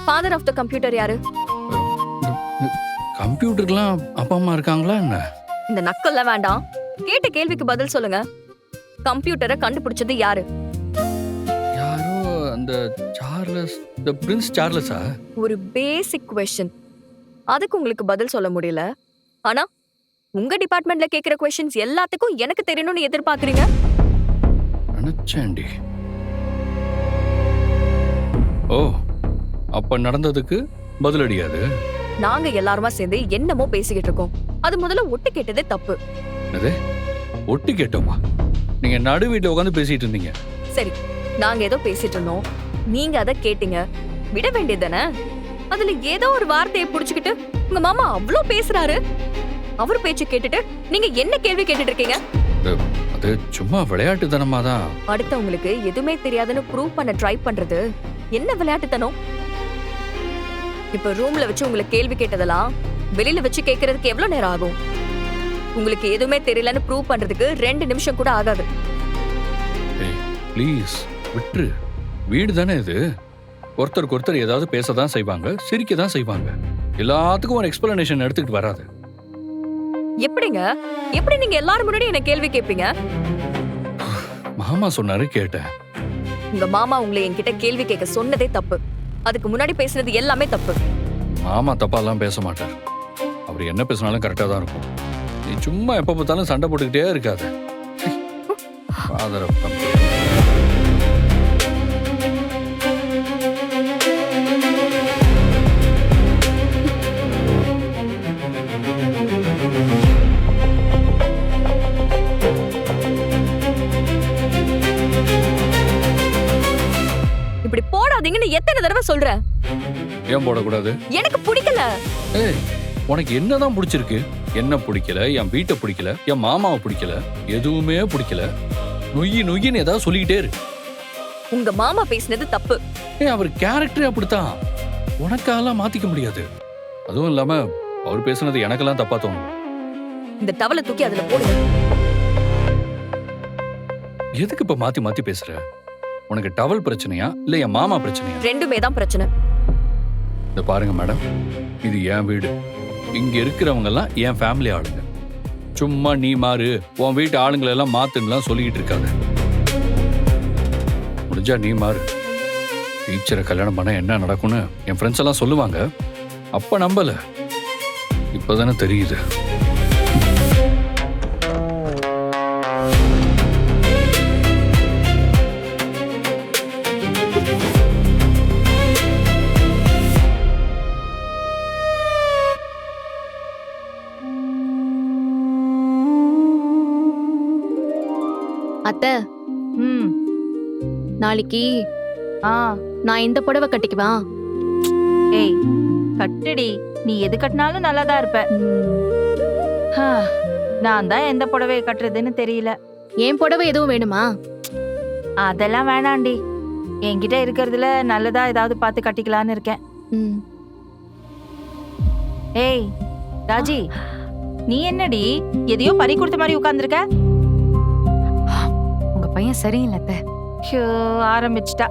Father of the computer யாரு? கம்ப்யூட்டருக்குலாம் அப்பா அம்மா இருக்காங்களா என்ன? இந்த நக்கல்லாம் வேண்டாம். கேட்ட கேள்விக்கு பதில் சொல்லுங்க. கம்ப்யூட்டரை கண்டுபிடிச்சது யாரு? யாரோ அந்த சார்லஸ், தி பிரின்ஸ் சார்லஸா? ஒரு பேசிக் கொஸ்டின். அதுக்கு உங்களுக்கு பதில் சொல்ல முடியல. ஆனா உங்க டிபார்ட்மெண்ட்ல கேக்குற கொஸ்டின்ஸ் எல்லாத்துக்கும் எனக்கு தெரியணும்னு எதிர்பார்க்கறீங்க. நினைச்சேன்டி. ஓ, அப்ப நடந்ததுக்கு பதிலடியாது. நாங்க எல்லாருமா சேர்ந்து என்னமோ பேசிக்கிட்டு இருக்கோம். அது முதல்ல ஒட்டு கேட்டதே தப்பு. என்னது ஒட்டு கேட்டோமா? நீங்க நடு வீட்டுல உட்காந்து பேசிட்டு இருந்தீங்க. சரி, நாங்க ஏதோ பேசிட்டு இருந்தோம், நீங்க அத கேட்டீங்க. விட வேண்டியதுதானே? அதுல ஏதோ ஒரு வார்த்தையை புடிச்சுக்கிட்டு உங்க மாமா அவ்ளோ பேசுறாரு. அவர் பேச்சு கேட்டுட்டு நீங்க என்ன கேள்வி கேட்டுட்டு இருக்கீங்க? அது சும்மா விளையாட்டுத்தனமா தான். அடுத்தவங்களுக்கு எதுவுமே தெரியாதுன்னு ப்ரூவ் பண்ண ட்ரை பண்றது என்ன விளையாட்டுத்தனம்? இப்ப ரூம்ல வச்சு உங்களை கேள்வி கேட்டதெல்லாம் வெளியில வச்சு கேட்கறதுக்கு எவ்வளவு நேரம் ஆகும்? உங்களுக்கு எதுவுமே தெரியலன்னு ப்ரூவ் பண்றதுக்கு 2 நிமிஷம் கூட ஆகாது. ப்ளீஸ் விட்டுரு. வீடு தானே இது. ஒருத்தருக்கு ஒருத்தர் ஏதாவது பேசதான் செய்வாங்க, சிரிக்க தான் செய்வாங்க. எல்லாத்துக்கும் ஒரு எக்ஸ்பிளனேஷன் எடுத்துக்கிட்டு வராது. எப்படிங்க? எப்படி நீங்க எல்லாரும் முன்னாடி என்ன கேள்வி கேட்பீங்க? மாமா சொன்னாரு கேட்டேன். உங்க மாமா உங்களை என்கிட்ட கேள்வி கேட்க சொன்னதே தப்பு. அதுக்கு முன்னாடி பேசுனது எல்லாமே தப்பு. மாமா தப்பாலாம் பேச மாட்டார். அவர் என்ன பேசினாலும் கரெக்டா தான் இருக்கும். நீ சும்மா எப்ப பார்த்தாலும் சண்டை போட்டுக்கிட்டே இருக்காத. Father of computer. இப்படி போடாதீங்கன்னு எத்தனை தடவை சொல்றேன். ஏன் போடக்கூடாது? எனக்கு பிடிக்கல. ஏய், உனக்கு என்னதான் பிடிச்சிருக்கு? என்ன பிடிக்கல, என் வீட்டை பிடிக்கல, என் மாமாவை பிடிக்கல, எதுவுமே பிடிக்கல. நொய்யி நொய்யின்னு ஏதாவது சொல்லிக்கிட்டே இரு. உங்க மாமா பேசினது தப்பு. அவர் கேரக்டரே அப்படித்தான். உனக்காலாம் மாத்திக்க முடியாது. அதுவும் இல்லாம அவர் பேசுனது எனக்கெல்லாம் தப்பா தோணும். இந்த டவலை தூக்கி அதுல போடுங்க. எதுக்கு இப்ப மாத்தி மாத்தி பேசுற? உனக்கு டவல் பிரச்சனையா இல்ல என் மாமா பிரச்சனையா? ரெண்டுமே தான் பிரச்சனை. இந்த பாருங்க மேடம், இது என் வீடு. இங்க இருக்கிறவங்க எல்லாம் என் ஃபேமிலி ஆளுங்க. சும்மா நீ மாறு, உன் வீட்டு ஆளுங்களை எல்லாம் மாத்துன்னு சொல்லிக்கிட்டு இருக்காங்க. முடிஞ்சா நீ மாறு. டீச்சரை கல்யாணம் பண்ண என்ன நடக்கும்னு என் ஃப்ரெண்ட்ஸ் எல்லாம் சொல்லுவாங்க. அப்ப நம்பல, இப்பதானே தெரியுது. அத்தை, நாளைக்கு நான் இந்த புடவை கட்டிக்குவா? ஏய், கட்டுடி. நீ எது கட்டினாலும் நல்லாதான் இருப்ப. நான் தான் எந்த புடவையை கட்டுறதுன்னு தெரியல. என் புடவை எதுவும் வேணுமா? அதெல்லாம் வேணாண்டி. என்கிட்ட இருக்கிறதுல நல்லதா ஏதாவது பார்த்து கட்டிக்கலான்னு இருக்கேன். ஏய் ராஜி, நீ என்னடி எதையோ பறி கொடுத்த மாதிரி உட்கார்ந்துருக்க? உங்க பையன் சரியில்லை அத்தை. ஆரம்பிச்சிட்டா.